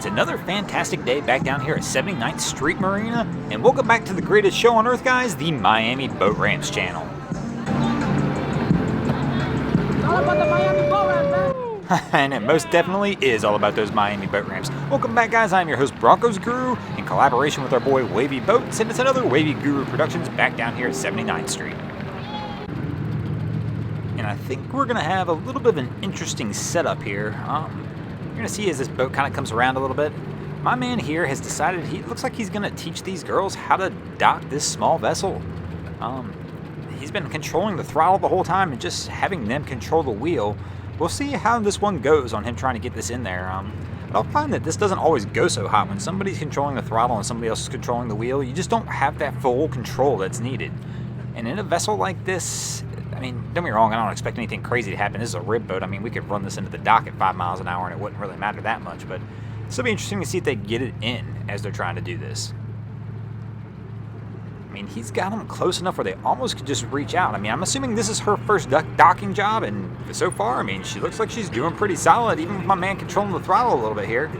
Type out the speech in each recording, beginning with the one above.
It's another fantastic day back down here at 79th Street Marina, and welcome back to the greatest show on earth, guys, the Miami Boat Ramps channel. It's all about the Miami Boat Ramps, man. And it most definitely is all about those Miami Boat Ramps. Welcome back, guys. I'm your host, Broncos Guru, in collaboration with our boy Wavy Boats, and it's another Wavy Guru Productions back down here at 79th Street. And I think we're going to have a little bit of an interesting setup here. You're going to see as this boat kind of comes around a little bit. My man here has decided he looks like he's going to teach these girls how to dock this small vessel. He's been controlling the throttle the whole time and just having them control the wheel. We'll see how this one goes on him trying to get this in there. But I'll find that this doesn't always go so hot. When somebody's controlling the throttle and somebody else is controlling the wheel, you just don't have that full control that's needed. And in a vessel like this, I mean, don't get me wrong, I don't expect anything crazy to happen. This is a rib boat. I mean, we could run this into the dock at 5 miles an hour and it wouldn't really matter that much. But it'll be interesting to see if they get it in as they're trying to do this. I mean, he's got them close enough where they almost could just reach out. I mean, I'm assuming this is her first docking job, and so far, I mean, she looks like she's doing pretty solid, even with my man controlling the throttle a little bit here.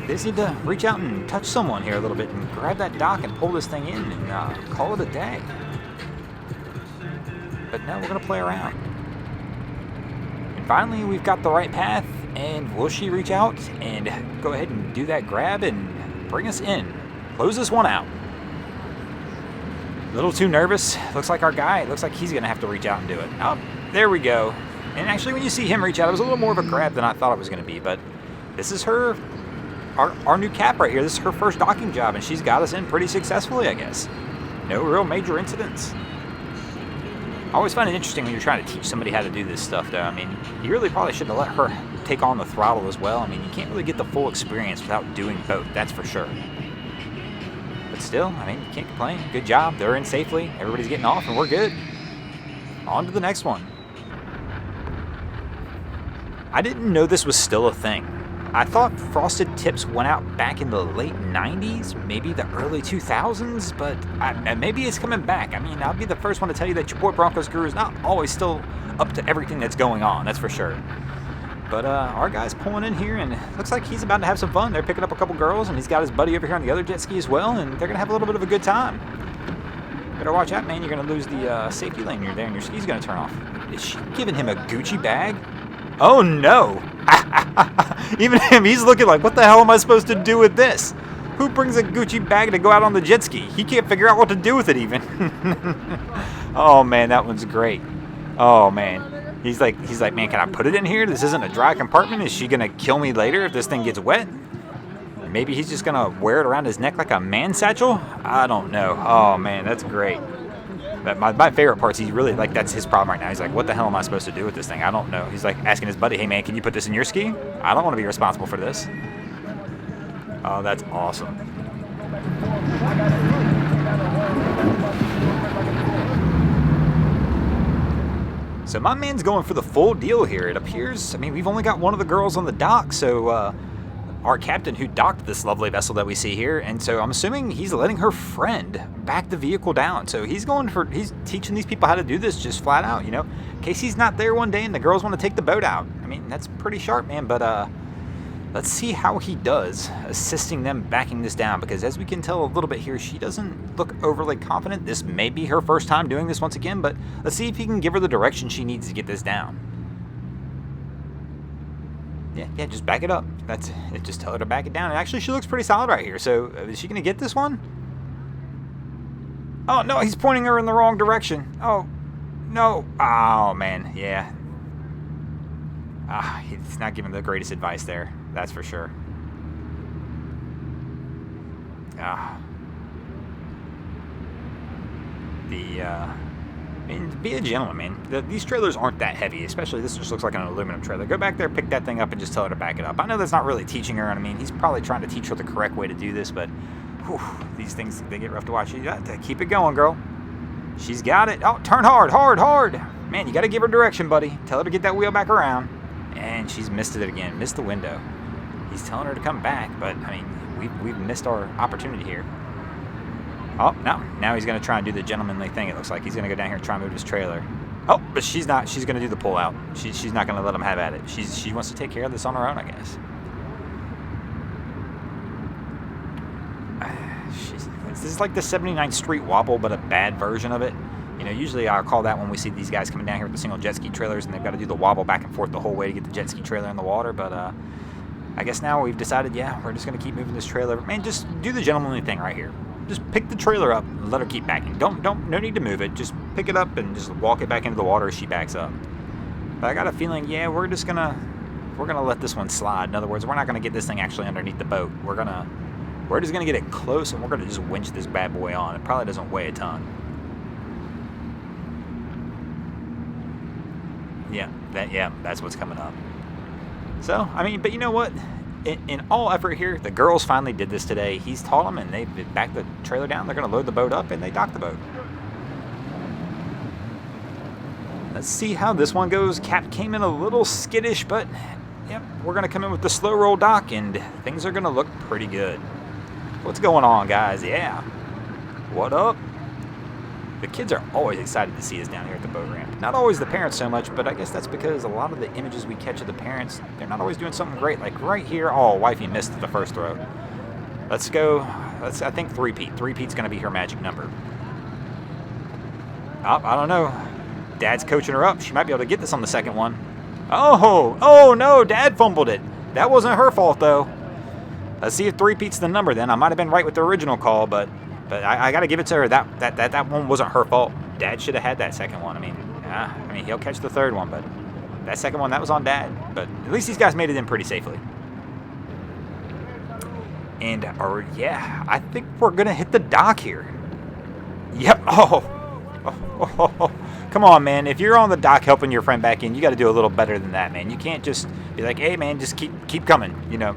They just need to reach out and touch someone here a little bit and grab that dock and pull this thing in and call it a day. But no, we're going to play around. And finally, we've got the right path, and will she reach out and go ahead and do that grab and bring us in? Close this one out. A little too nervous. Looks like our guy, looks like he's going to have to reach out and do it. Oh, there we go. And actually, when you see him reach out, it was a little more of a grab than I thought it was going to be. But this is her, our new cap right here. This is her first docking job, and she's got us in pretty successfully, I guess. No real major incidents. I always find it interesting when you're trying to teach somebody how to do this stuff, though. I mean, you really probably shouldn't have let her take on the throttle as well. I mean, you can't really get the full experience without doing both, that's for sure. But still, I mean, you can't complain. Good job. They're in safely. Everybody's getting off, and we're good. On to the next one. I didn't know this was still a thing. I thought frosted tips went out back in the late 90s, maybe the early 2000s, but maybe it's coming back. I mean, I'll be the first one to tell you that your boy Broncos Guru is not always still up to everything that's going on, that's for sure. But our guy's pulling in here, and it looks like he's about to have some fun. They're picking up a couple girls, and he's got his buddy over here on the other jet ski as well, and they're going to have a little bit of a good time. Better watch out, man. You're going to lose the safety lane you're there, and your ski's going to turn off. Is she giving him a Gucci bag? Oh, no. Even him, he's looking like, what the hell am I supposed to do with this? Who brings a Gucci bag to go out on the jet ski? He can't figure out what to do with it even. Oh, man, that one's great. Oh, man. He's like, man, can I put it in here? This isn't a dry compartment. Is she going to kill me later if this thing gets wet? Maybe he's just going to wear it around his neck like a man satchel? I don't know. Oh, man, that's great. But my favorite part is he really, like, that's his problem right now. He's like, what the hell am I supposed to do with this thing? I don't know. He's like asking his buddy, hey, man, can you put this in your ski? I don't want to be responsible for this. Oh, that's awesome. So my man's going for the full deal here. It appears, I mean, we've only got one of the girls on the dock, so our captain who docked this lovely vessel that we see here, and so I'm assuming he's letting her friend back the vehicle down. So he's teaching these people how to do this just flat out, you know, in case he's not there one day and the girls want to take the boat out. I mean, that's pretty sharp, man, but let's see how he does assisting them backing this down, because as we can tell a little bit here, she doesn't look overly confident. This may be her first time doing this once again, but let's see if he can give her the direction she needs to get this down. Yeah, just back it up. That's it. Just tell her to back it down. And actually, she looks pretty solid right here. So, is she going to get this one? Oh, no, he's pointing her in the wrong direction. Oh, no. Oh, man, yeah. He's not giving the greatest advice there. That's for sure. I mean, be a gentleman, man. These trailers aren't that heavy, especially this just looks like an aluminum trailer. Go back there, pick that thing up, and just tell her to back it up. I know that's not really teaching her, and I mean, he's probably trying to teach her the correct way to do this, but whew, these things, they get rough to watch. You got to keep it going, girl. She's got it. Oh, turn hard, hard, hard. Man, you got to give her direction, buddy. Tell her to get that wheel back around. And she's missed it again, missed the window. He's telling her to come back, but, I mean, we've missed our opportunity here. Oh, no. Now he's going to try and do the gentlemanly thing, it looks like. He's going to go down here and try and move his trailer. Oh, but she's not. She's going to do the pull out. She's not going to let him have at it. She wants to take care of this on her own, I guess. This is like the 79th Street Wobble, but a bad version of it. You know, usually I'll call that when we see these guys coming down here with the single jet ski trailers and they've got to do the wobble back and forth the whole way to get the jet ski trailer in the water. But I guess now we've decided, yeah, we're just going to keep moving this trailer. Man, just do the gentlemanly thing right here. Just pick the trailer up and let her keep backing. No need to move it. Just pick it up and just walk it back into the water as she backs up. But I got a feeling, yeah, we're just gonna let this one slide. In other words, we're not gonna get this thing actually underneath the boat. We're just gonna get it close and we're gonna just winch this bad boy on. It probably doesn't weigh a ton. Yeah, that's what's coming up. So, I mean, but you know what? In all effort here, the girls finally did this today. He's taught them, and they backed the trailer down. They're going to load the boat up, and they dock the boat. Let's see how this one goes. Cap came in a little skittish, but yep, we're going to come in with the slow roll dock, and things are going to look pretty good. What's going on, guys? Yeah. What up? The kids are always excited to see us down here at the boat ramp. Not always the parents so much, but I guess that's because a lot of the images we catch of the parents, they're not always doing something great. Like right here, oh, wifey missed the first throw. Let's go. I think three-peat. Three-peat's going to be her magic number. Oh, I don't know. Dad's coaching her up. She might be able to get this on the second one. Oh no, Dad fumbled it. That wasn't her fault, though. Let's see if three-peat's the number then. I might have been right with the original call, but I got to give it to her. That one wasn't her fault. Dad should have had that second one. I mean, he'll catch the third one, but that second one, that was on Dad. But at least these guys made it in pretty safely. And, yeah, I think we're going to hit the dock here. Yep. Oh. Come on, man. If you're on the dock helping your friend back in, you got to do a little better than that, man. You can't just be like, hey, man, just keep coming, you know.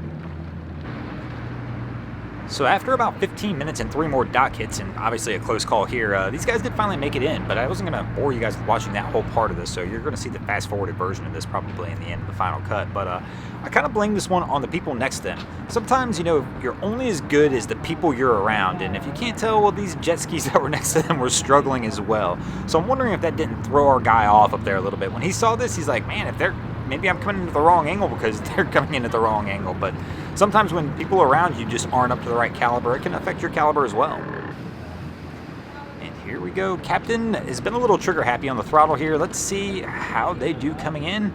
So after about 15 minutes and 3 more dock hits, and obviously a close call here, these guys did finally make it in, but I wasn't going to bore you guys with watching that whole part of this, so you're going to see the fast-forwarded version of this probably in the end of the final cut. But I kind of blame this one on the people next to them. Sometimes, you know, you're only as good as the people you're around, and if you can't tell, well, these jet skis that were next to them were struggling as well. So I'm wondering if that didn't throw our guy off up there a little bit. When he saw this, he's like, man, maybe I'm coming into the wrong angle because they're coming in at the wrong angle. But sometimes when people around you just aren't up to the right caliber, it can affect your caliber as well. And here we go. Captain has been a little trigger happy on the throttle here. Let's see how they do coming in.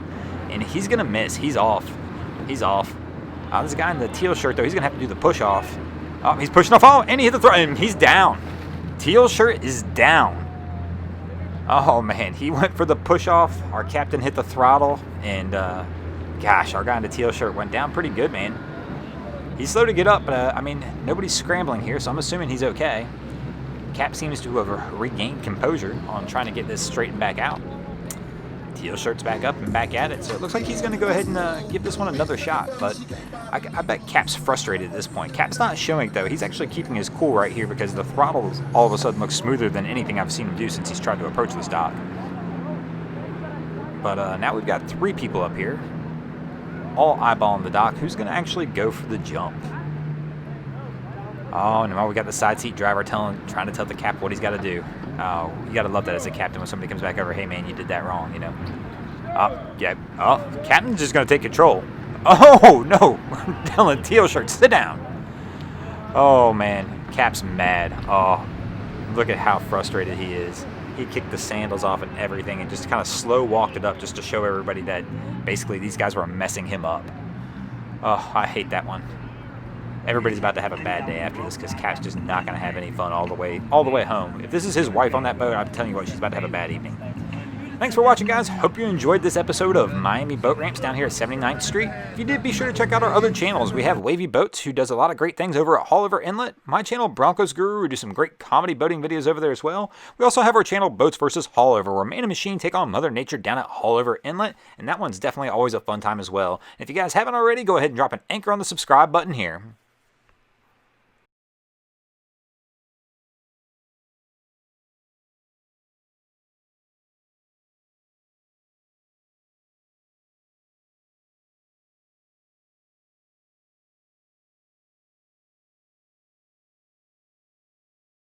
And he's going to miss. He's off. This guy in the teal shirt, though, he's going to have to do the push off. Oh, he's pushing off. Oh, and he hit the throttle. And he's down. Teal shirt is down. Oh, man, he went for the push-off. Our captain hit the throttle, and, gosh, our guy in the teal shirt went down pretty good, man. He's slow to get up, but, I mean, nobody's scrambling here, so I'm assuming he's okay. Cap seems to have regained composure on trying to get this straightened back out. Teal shirt's back up and back at it, so it looks like he's going to go ahead and give this one another shot, but I bet Cap's frustrated at this point. Cap's not showing it, though. He's actually keeping his cool right here because the throttle all of a sudden looks smoother than anything I've seen him do since he's tried to approach this dock. But now we've got 3 people up here, all eyeballing the dock. Who's going to actually go for the jump? Oh, no, we got the side seat driver trying to tell the cap what he's got to do. Oh, you got to love that as a captain when somebody comes back over, hey, man, you did that wrong, you know. Yeah. Oh, captain's just going to take control. Oh, no. Dylan teal shirt, sit down. Oh, man. Cap's mad. Oh, look at how frustrated he is. He kicked the sandals off and everything and just kind of slow walked it up just to show everybody that basically these guys were messing him up. Oh, I hate that one. Everybody's about to have a bad day after this because Cap's just not going to have any fun all the way home. If this is his wife on that boat, I'm telling you what, she's about to have a bad evening. Thanks for watching, guys. Hope you enjoyed this episode of Miami Boat Ramps down here at 79th Street. If you did, be sure to check out our other channels. We have Wavy Boats, who does a lot of great things over at Haulover Inlet. My channel, Broncos Guru, who do some great comedy boating videos over there as well. We also have our channel, Boats vs. Haulover, where man and machine take on Mother Nature down at Haulover Inlet, and that one's definitely always a fun time as well. And if you guys haven't already, go ahead and drop an anchor on the subscribe button here.